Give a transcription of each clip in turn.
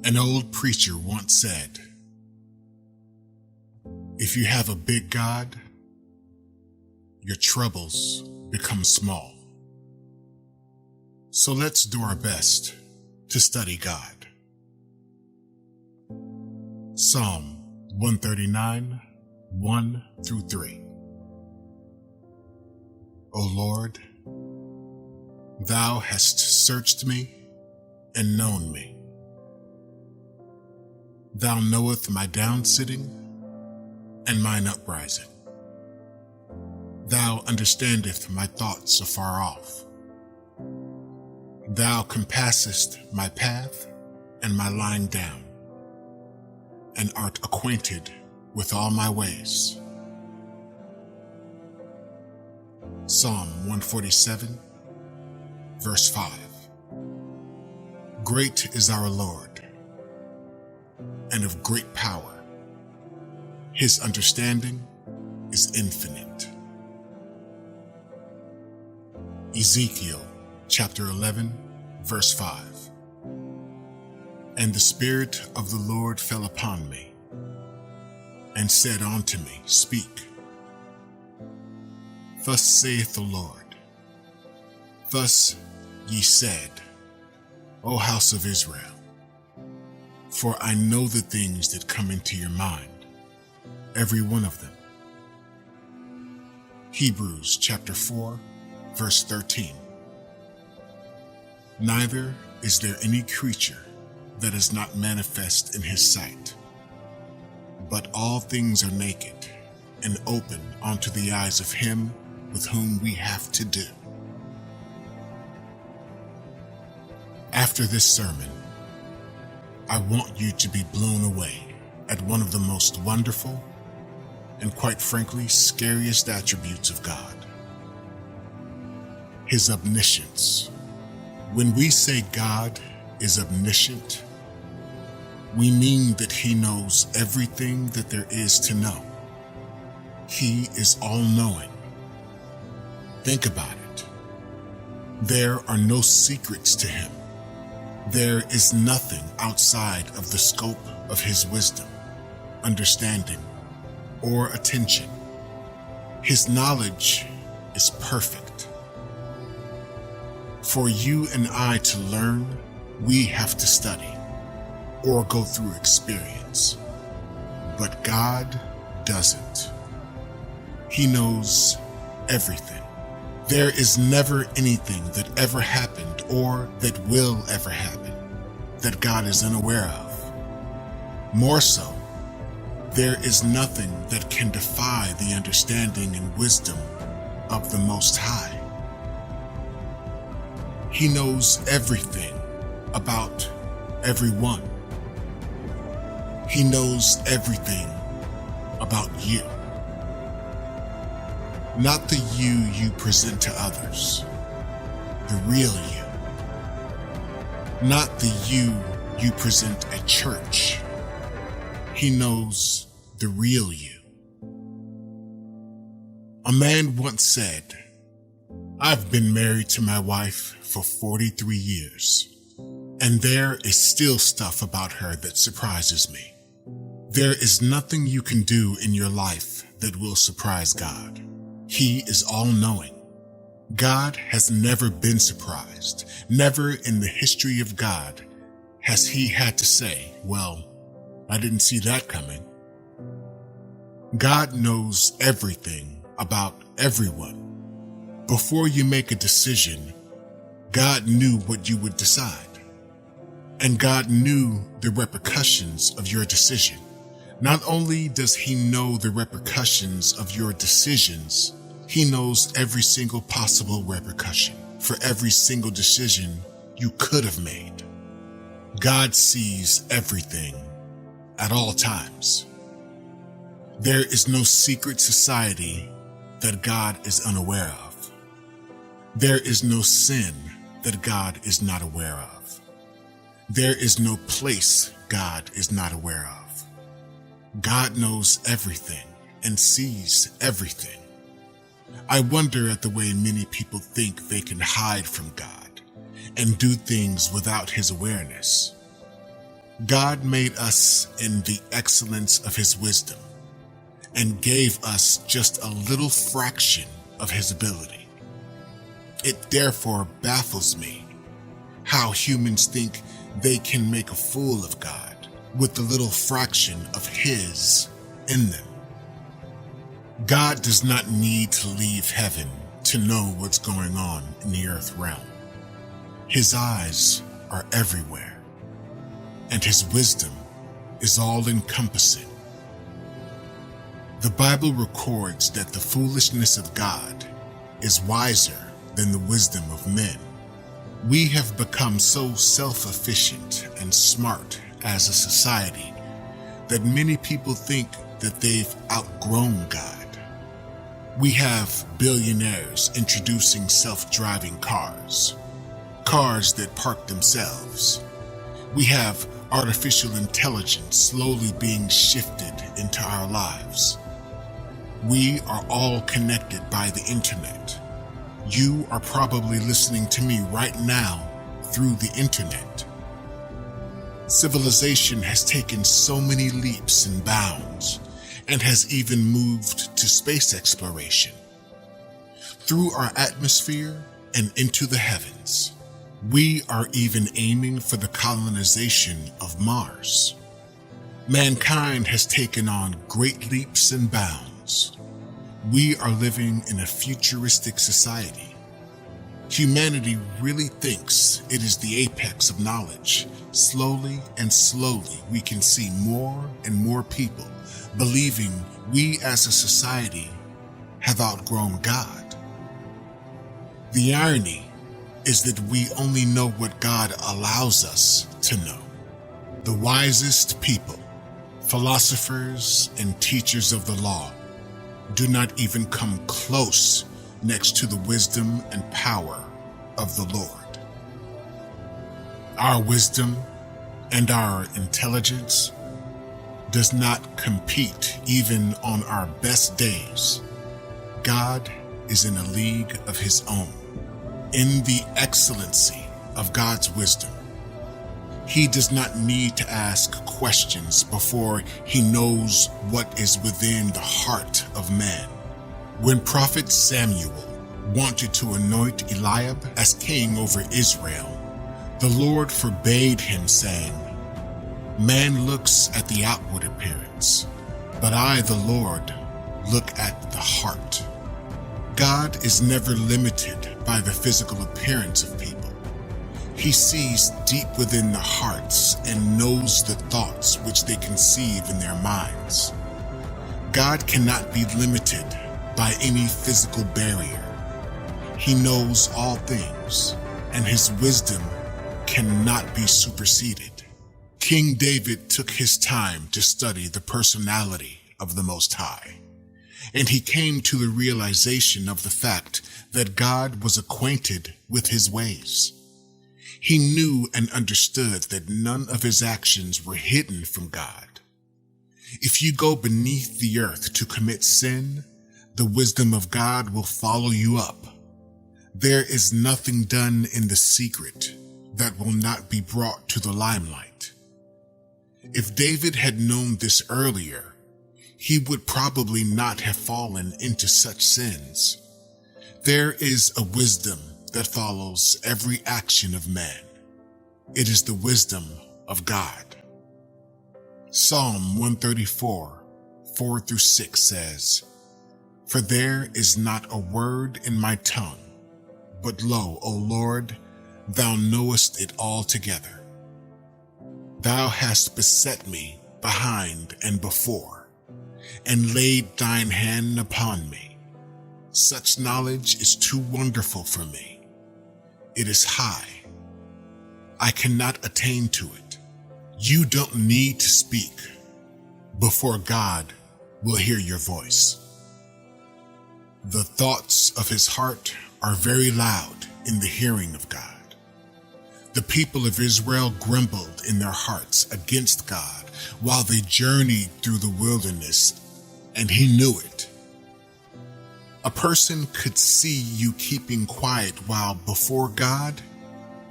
An old preacher once said, "If you have a big God, your troubles become small." So let's do our best to study God. Psalm 139, 1 through 3. O Lord, Thou hast searched me and known me. Thou knowest my downsitting and mine uprising. Thou understandest my thoughts afar off. Thou compassest my path and my lying down, and art acquainted with all my ways. Psalm 147, verse 5. Great is our Lord, and of great power. His understanding is infinite. Ezekiel chapter 11, verse 5. And the Spirit of the Lord fell upon me, and said unto me, Speak. Thus saith the Lord, Thus ye said, O house of Israel, for I know the things that come into your mind, every one of them. Hebrews chapter 4, verse 13. Neither is there any creature that is not manifest in his sight, but all things are naked and open unto the eyes of him with whom we have to do. After this sermon, I want you to be blown away at one of the most wonderful and, quite frankly, scariest attributes of God: His omniscience. When we say God is omniscient, we mean that He knows everything that there is to know. He is all-knowing. Think about it. There are no secrets to Him. There is nothing outside of the scope of His wisdom, understanding, or attention. His knowledge is perfect. For you and I to learn, we have to study or go through experience. But God doesn't. He knows everything. There is never anything that ever happened or that will ever happen that God is unaware of. More so, there is nothing that can defy the understanding and wisdom of the Most High. He knows everything about everyone. He knows everything about you. Not the you present to others, the real you. Not the you present at church. He knows the real you. A man once said, I've been married to my wife for 43 years, and there is still stuff about her that surprises me. There is nothing you can do in your life that will surprise God. He is all-knowing. God has never been surprised. Never in the history of God has He had to say, well, I didn't see that coming. God knows everything about everyone. Before you make a decision, God knew what you would decide. And God knew the repercussions of your decision. Not only does He know the repercussions of your decisions, He knows every single possible repercussion for every single decision you could have made. God sees everything at all times. There is no secret society that God is unaware of. There is no sin that God is not aware of. There is no place God is not aware of. God knows everything and sees everything. I wonder at the way many people think they can hide from God and do things without His awareness. God made us in the excellence of his wisdom and gave us just a little fraction of his ability. It therefore baffles me how humans think they can make a fool of God with the little fraction of his in them. God does not need to leave heaven to know what's going on in the earth realm. His eyes are everywhere, and his wisdom is all-encompassing. The Bible records that the foolishness of God is wiser than the wisdom of men. We have become so self-efficient and smart as a society that many people think that they've outgrown God. We have billionaires introducing self-driving cars that park themselves. We have artificial intelligence slowly being shifted into our lives. We are all connected by the internet. You are probably listening to me right now through the internet. Civilization has taken so many leaps and bounds and has even moved to space exploration. Through our atmosphere and into the heavens, we are even aiming for the colonization of Mars. Mankind has taken on great leaps and bounds. We are living in a futuristic society. Humanity really thinks it is the apex of knowledge. Slowly and slowly, we can see more and more people believing we as a society have outgrown God. The irony is that we only know what God allows us to know. The wisest people, philosophers, and teachers of the law do not even come close next to the wisdom and power of the Lord. Our wisdom and our intelligence does not compete even on our best days. God is in a league of his own. In the excellency of God's wisdom, he does not need to ask questions before he knows what is within the heart of man. When Prophet Samuel wanted to anoint Eliab as king over Israel, the Lord forbade him, saying, "Man looks at the outward appearance, but I, the Lord, look at the heart." God is never limited by the physical appearance of people. He sees deep within the hearts and knows the thoughts which they conceive in their minds. God cannot be limited by any physical barrier. He knows all things, and his wisdom cannot be superseded. King David took his time to study the personality of the Most High, and he came to the realization of the fact that God was acquainted with his ways. He knew and understood that none of his actions were hidden from God. If you go beneath the earth to commit sin, the wisdom of God will follow you up. There is nothing done in the secret that will not be brought to the limelight. If David had known this earlier, he would probably not have fallen into such sins. There is a wisdom that follows every action of man. It is the wisdom of God. Psalm 134, 4-6 says, "For there is not a word in my tongue, but lo, O Lord, thou knowest it altogether. Thou hast beset me behind and before, and laid thine hand upon me. Such knowledge is too wonderful for me. It is high. I cannot attain to it." You don't need to speak before God will hear your voice. The thoughts of his heart are very loud in the hearing of God. The people of Israel grumbled in their hearts against God while they journeyed through the wilderness, and he knew it. A person could see you keeping quiet while before God,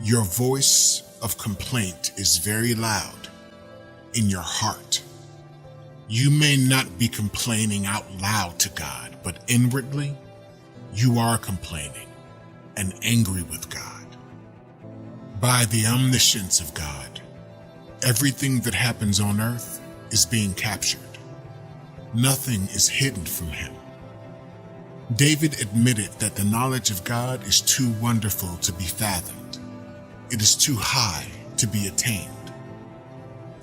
your voice of complaint is very loud. in your heart. You may not be complaining out loud to God, but inwardly, you are complaining and angry with God. By the omniscience of God, everything that happens on earth is being captured. Nothing is hidden from him. David admitted that the knowledge of God is too wonderful to be fathomed. It is too high to be attained.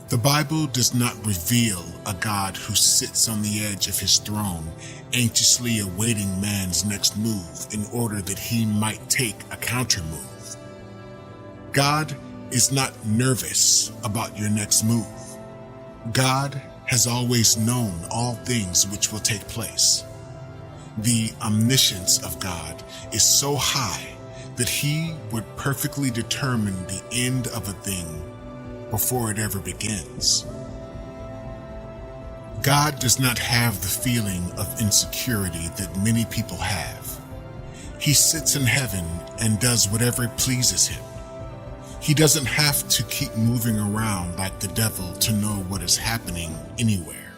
The Bible does not reveal a God who sits on the edge of his throne, anxiously awaiting man's next move in order that he might take a counter move. God is not nervous about your next move. God has always known all things which will take place. The omniscience of God is so high that he would perfectly determine the end of a thing before it ever begins. God does not have the feeling of insecurity that many people have. He sits in heaven and does whatever pleases him. He doesn't have to keep moving around like the devil to know what is happening anywhere.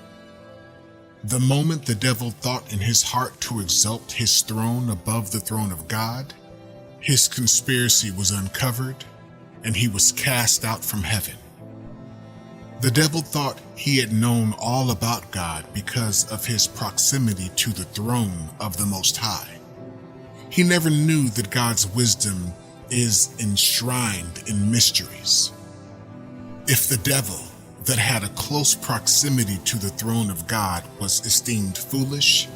The moment the devil thought in his heart to exalt his throne above the throne of God, his conspiracy was uncovered and he was cast out from heaven. The devil thought he had known all about God because of his proximity to the throne of the Most High. He never knew that God's wisdom is enshrined in mysteries. If the devil that had a close proximity to the throne of God was esteemed foolish,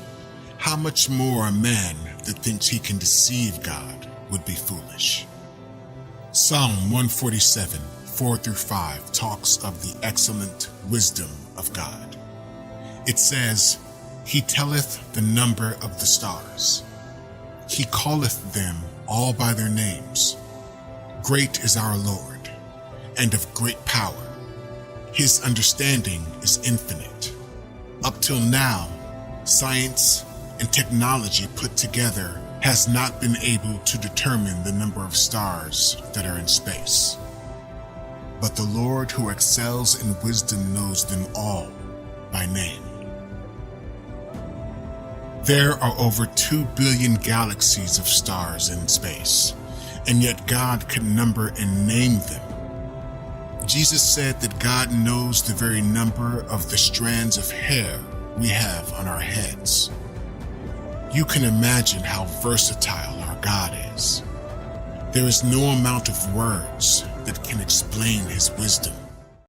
how much more a man that thinks he can deceive God would be foolish. Psalm 147, 4-5 talks of the excellent wisdom of God. It says, "He telleth the number of the stars. He calleth them all by their names. Great is our Lord, and of great power. His understanding is infinite." Up till now, science and technology put together has not been able to determine the number of stars that are in space. But the Lord who excels in wisdom knows them all by name. There are over 2 billion galaxies of stars in space, and yet God can number and name them. Jesus said that God knows the very number of the strands of hair we have on our heads. You can imagine how versatile our God is. There is no amount of words that can explain his wisdom.